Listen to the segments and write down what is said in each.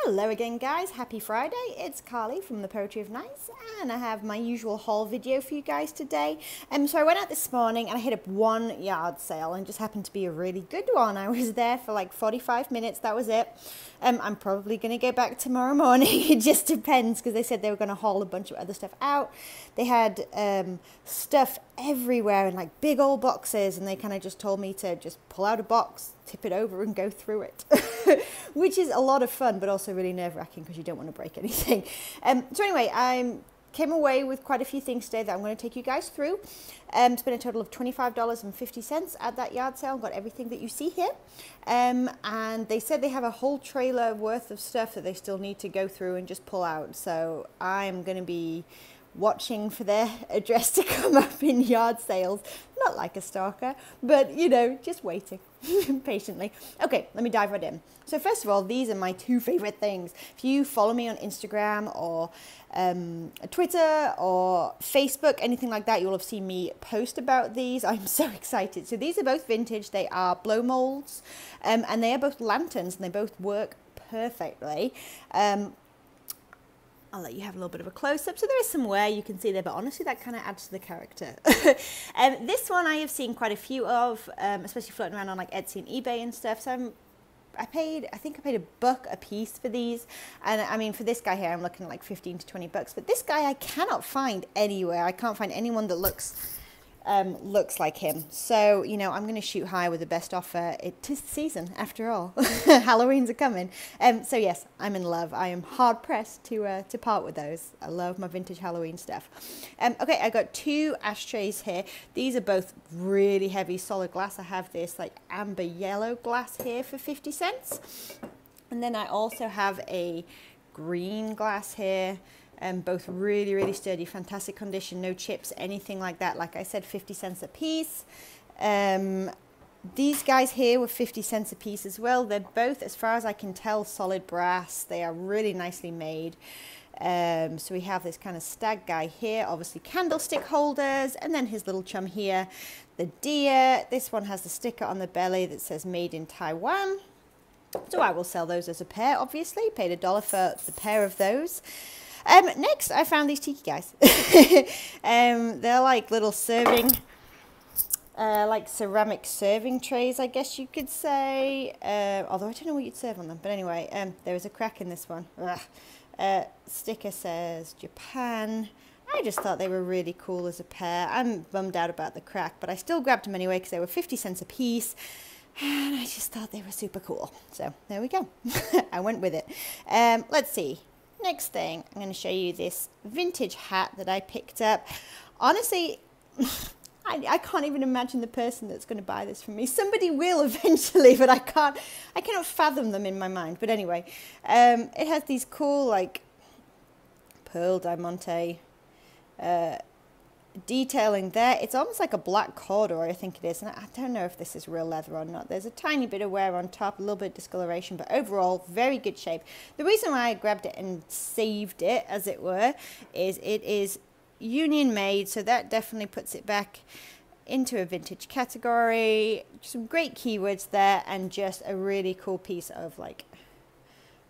Hello again guys, happy Friday. It's Carly from the Poetry of Nice and I have my usual haul video for you guys today. So I went out this morning and I hit up one yard sale and just happened to be a really good one. I was there for like 45 minutes, that was it. I'm probably going to go back tomorrow morning, it just depends because they said they were going to haul a bunch of other stuff out. They had stuff everywhere in like big old boxes and they kind of just told me to just pull out a box, tip it over and go through it, which is a lot of fun but also really nerve-wracking because you don't want to break anything. So anyway, I came away with quite a few things today that I'm going to take you guys through. Spent a total of $25.50 at that yard sale. Got everything that you see here. And they said they have a whole trailer worth of stuff that they still need to go through and just pull out. So I'm going to be watching for their address to come up in yard sales. Not like a stalker, but you know, just waiting patiently. Okay, let me dive right in. So first of all, these are my two favorite things. If you follow me on Instagram or Twitter or Facebook, anything like that, you'll have seen me post about these. I'm so excited. So these are both vintage. They are blow molds and they are both lanterns and they both work perfectly. I'll let you have a little bit of a close-up. So there is some wear you can see there, but honestly that kind of adds to the character. This one I have seen quite a few of, especially floating around on like Etsy and eBay and stuff. So I think I paid $1 a piece for these. And I mean, for this guy here, I'm looking at like 15 to 20 bucks. But this guy I cannot find anywhere. I can't find anyone that looks like him. So, you know, I'm going to shoot high with the best offer. It is the season after all. Halloween's are coming. So yes, I'm in love. I am hard pressed to part with those. I love my vintage Halloween stuff. Okay, I got two ashtrays here. These are both really heavy solid glass. I have this like amber yellow glass here for 50 cents. And then I also have a green glass here. Both really sturdy, fantastic condition, no chips, anything like that. Like I said, 50 cents a piece. These guys here were 50 cents a piece as well. They're both, as far as I can tell, solid brass. They are really nicely made. So we have this kind of stag guy here, obviously candlestick holders, and then his little chum here, the deer. This one has the sticker on the belly that says made in Taiwan. So I will sell those as a pair, obviously. Paid $1 for the pair of those. Next, I found these tiki guys. They're like little serving, like ceramic serving trays, I guess you could say. Although I don't know what you'd serve on them. But anyway, there is a crack in this one. Sticker says Japan. I just thought they were really cool as a pair. I'm bummed out about the crack, but I still grabbed them anyway because they were 50 cents a piece. And I just thought they were super cool. So there we go. I went with it. Let's see. Next thing, I'm going to show you this vintage hat that I picked up. Honestly, I can't even imagine the person that's going to buy this from me. Somebody will eventually, but I cannot fathom them in my mind. But anyway, it has these cool like pearl diamante detailing there. It's almost like a black corduroy, I think it is, and I don't know if this is real leather or not. There's a tiny bit of wear on top, a little bit of discoloration, but overall very good shape. The reason why I grabbed it and saved it, as it were, is it is union made, so that definitely puts it back into a vintage category. Some great keywords there, and just a really cool piece of like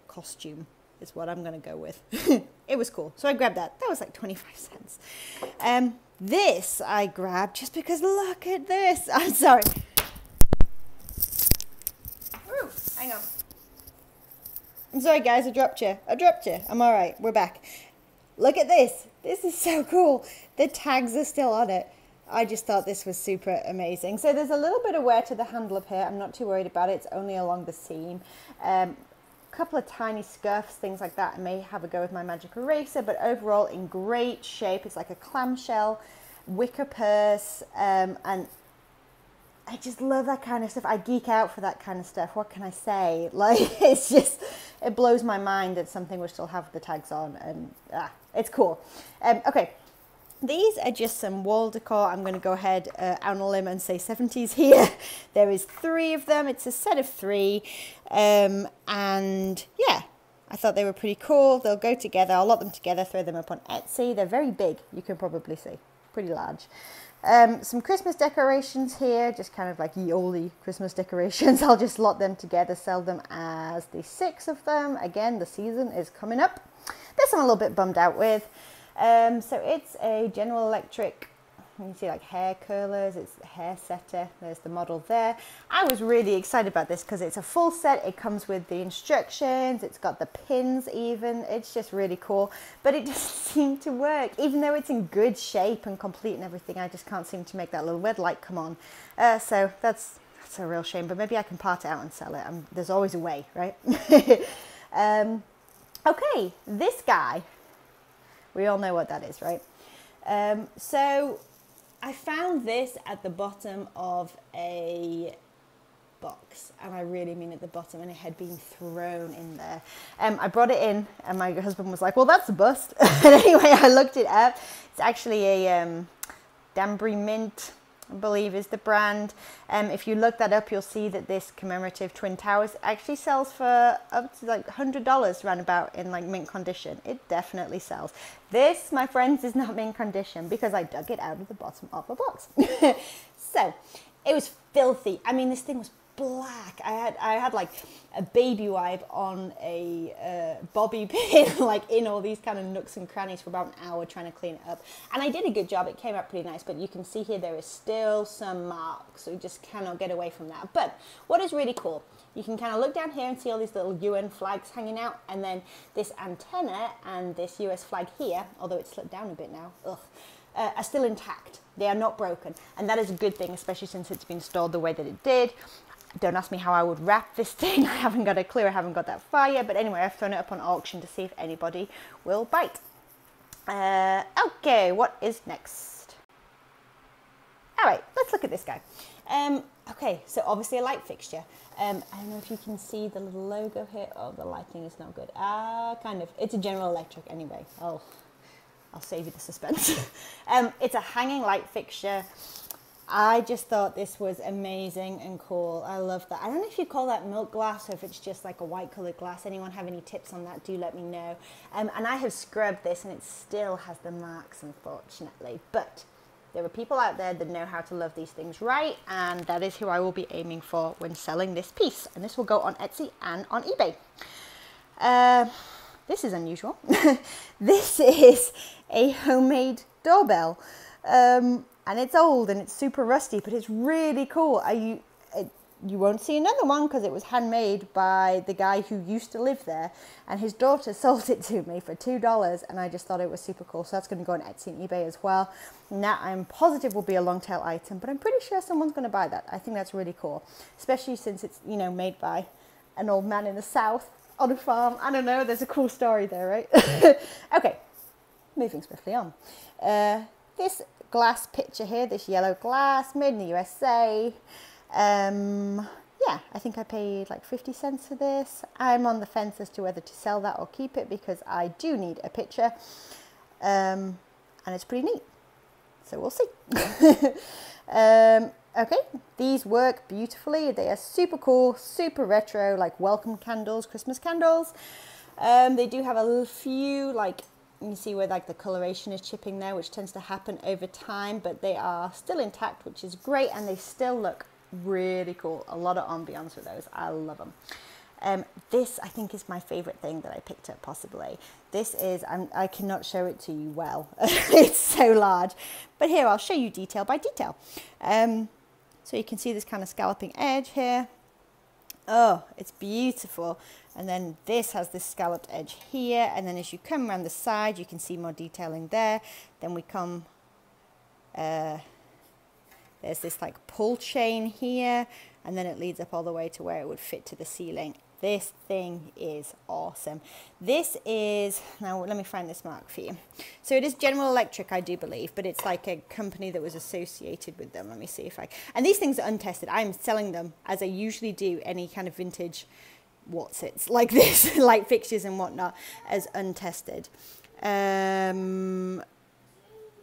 costume is what I'm gonna go with. It was cool, so I grabbed that. That was like 25 cents. This I grabbed just because look at this. I'm sorry. Ooh, hang on. I'm sorry guys, I dropped you. I'm alright, we're back. Look at this. This is so cool. The tags are still on it. I just thought this was super amazing. So there's a little bit of wear to the handle up here. I'm not too worried about it. It's only along the seam. Couple of tiny scuffs, things like that. I may have a go with my magic eraser, but overall in great shape. It's like a clamshell wicker purse, and I just love that kind of stuff. I geek out for that kind of stuff. What can I say? Like, it's just, it blows my mind that something would still have the tags on, and it's cool. Okay. These are just some wall decor. I'm going to go ahead out on a limb and say 70s here. There is 3 of them. It's a set of 3. And yeah, I thought they were pretty cool. They'll go together. I'll lot them together, throw them up on Etsy. They're very big. You can probably see. Pretty large. Some Christmas decorations here, just kind of like ye olde Christmas decorations. I'll just lot them together, sell them as the 6 of them. Again, the season is coming up. This I'm a little bit bummed out with. So it's a General Electric, you can see like hair curlers, it's a hair setter, there's the model there. I was really excited about this because it's a full set, it comes with the instructions, it's got the pins even, it's just really cool, but it doesn't seem to work. Even though it's in good shape and complete and everything, I just can't seem to make that little red light come on. So that's a real shame, but maybe I can part it out and sell it. There's always a way, right? Okay, this guy, we all know what that is, right? So I found this at the bottom of a box, and I really mean at the bottom, and it had been thrown in there. I brought it in and my husband was like, well, that's a bust. And anyway, I looked it up. It's actually a Danbury Mint, I believe is the brand. If you look that up, you'll see that this commemorative Twin Towers actually sells for up to like $100 roundabout in like mint condition. It definitely sells. This, my friends, is not mint condition because I dug it out of the bottom of the box. So it was filthy. I mean, this thing was black. I had like a baby wipe on a bobby pin, like in all these kind of nooks and crannies for about an hour trying to clean it up, and I did a good job. It came out pretty nice, but you can see here there is still some marks, so you just cannot get away from that. But what is really cool, you can kind of look down here and see all these little UN flags hanging out, and then this antenna and this US flag here, although it's slipped down a bit now, are still intact. They are not broken, and that is a good thing, especially since it's been stored the way that it did. Don't ask me how I would wrap this thing. I haven't got a clue. I haven't got that far yet. But anyway, I've thrown it up on auction to see if anybody will bite. Okay, what is next? All right, let's look at this guy. Okay, so obviously a light fixture. I don't know if you can see the little logo here. Oh, the lighting is not good. Kind of. It's a General Electric anyway. Oh, I'll save you the suspense. It's a hanging light fixture. I just thought this was amazing and cool. I love that. I don't know if you call that milk glass or if it's just like a white coloured glass. Anyone have any tips on that? Do let me know. And I have scrubbed this and it still has the marks, unfortunately. But there are people out there that know how to love these things right, and that is who I will be aiming for when selling this piece. And this will go on Etsy and on eBay. This is unusual. This is a homemade doorbell. And it's old and it's super rusty, but it's really cool. You won't see another one because it was handmade by the guy who used to live there, and his daughter sold it to me for $2, and I just thought it was super cool. So that's going to go on Etsy and eBay as well. Now I'm positive will be a long tail item, but I'm pretty sure someone's going to buy that. I think that's really cool, especially since it's, you know, made by an old man in the South on a farm. I don't know, there's a cool story there, right? Okay, moving swiftly on. This glass pitcher here, this yellow glass, made in the USA. Yeah, I think I paid like 50 cents for this. I'm on the fence as to whether to sell that or keep it because I do need a pitcher. And it's pretty neat. So we'll see. Okay, these work beautifully. They are super cool, super retro, like welcome candles, Christmas candles. They do have a few, like, you can see where like the coloration is chipping there, which tends to happen over time, but they are still intact, which is great, and they still look really cool. A lot of ambiance with those. I love them. This I think is my favorite thing that I picked up possibly. This is, I cannot show it to you well. It's so large, but here I'll show you detail by detail. So you can see this kind of scalloping edge here. Oh, it's beautiful. And then this has this scalloped edge here, and then as you come around the side you can see more detailing there. Then we come, there's this like pull chain here, and then it leads up all the way to where it would fit to the ceiling. This thing is awesome. This is, now let me find this mark for you. So it is General Electric, I do believe, but it's like a company that was associated with them. Let me see if I, and these things are untested. I'm selling them as I usually do any kind of vintage whatsits like this, light fixtures and whatnot, as untested. Oh,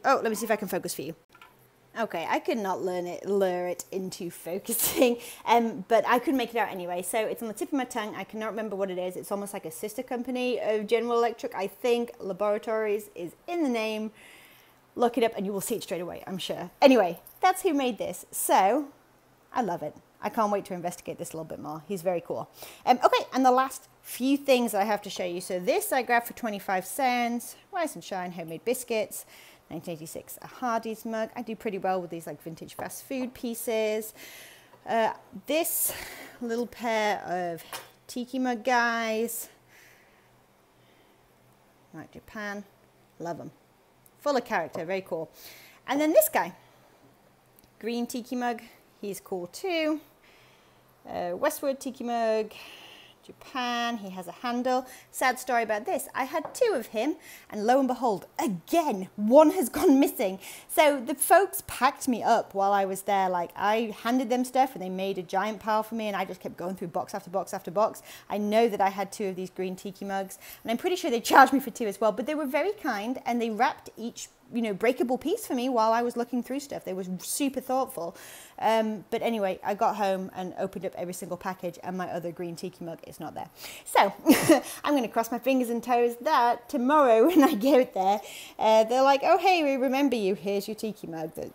let me see if I can focus for you. Okay, I could not lure it into focusing, but I could make it out anyway. So it's on the tip of my tongue. I cannot remember what it is. It's almost like a sister company of General Electric. I think Laboratories is in the name. look it up and you will see it straight away, I'm sure. Anyway, that's who made this. So I love it. I can't wait to investigate this a little bit more. He's very cool. Okay, and the last few things I have to show you. So this I grabbed for 25 cents. Rise and Shine homemade biscuits. 1986, a Hardee's mug. I do pretty well with these like vintage fast food pieces. This little pair of Tiki Mug guys. Right, Japan. Love them. Full of character, very cool. And then this guy. Green Tiki Mug. He's cool too. Westward Tiki Mug, Japan. He has a handle. Sad story about this. I had 2 of him, and lo and behold, again, one has gone missing. So the folks packed me up while I was there. Like, I handed them stuff, and they made a giant pile for me, and I just kept going through box after box after box. I know that I had 2 of these green Tiki Mugs, and I'm pretty sure they charged me for 2 as well, but they were very kind, and they wrapped each breakable piece for me while I was looking through stuff. They were super thoughtful. But anyway, I got home and opened up every single package, and my other green Tiki Mug is not there. So I'm going to cross my fingers and toes that tomorrow when I get there, they're like, oh, hey, we remember you. Here's your Tiki Mug that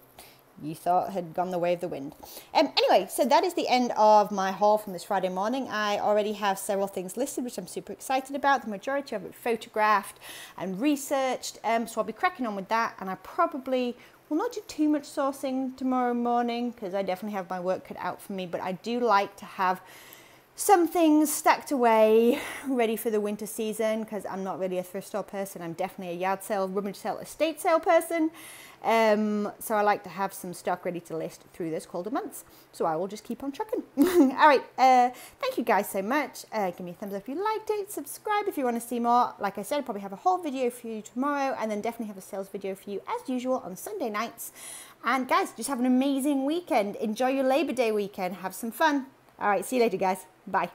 you thought had gone the way of the wind. Anyway, so that is the end of my haul from this Friday morning. I already have several things listed, which I'm super excited about. The majority of it photographed and researched. So I'll be cracking on with that. And I probably will not do too much sourcing tomorrow morning, because I definitely have my work cut out for me. But I do like to have some things stacked away, ready for the winter season, because I'm not really a thrift store person. I'm definitely a yard sale, rummage sale, estate sale person. So I like to have some stock ready to list through those colder months. So I will just keep on trucking. All right. Thank you guys so much. Give me a thumbs up if you liked it. Subscribe if you want to see more. Like I said, I'll probably have a haul video for you tomorrow, and then definitely have a sales video for you as usual on Sunday nights. And guys, just have an amazing weekend. Enjoy your Labor Day weekend. Have some fun. All right. See you later, guys. Bye.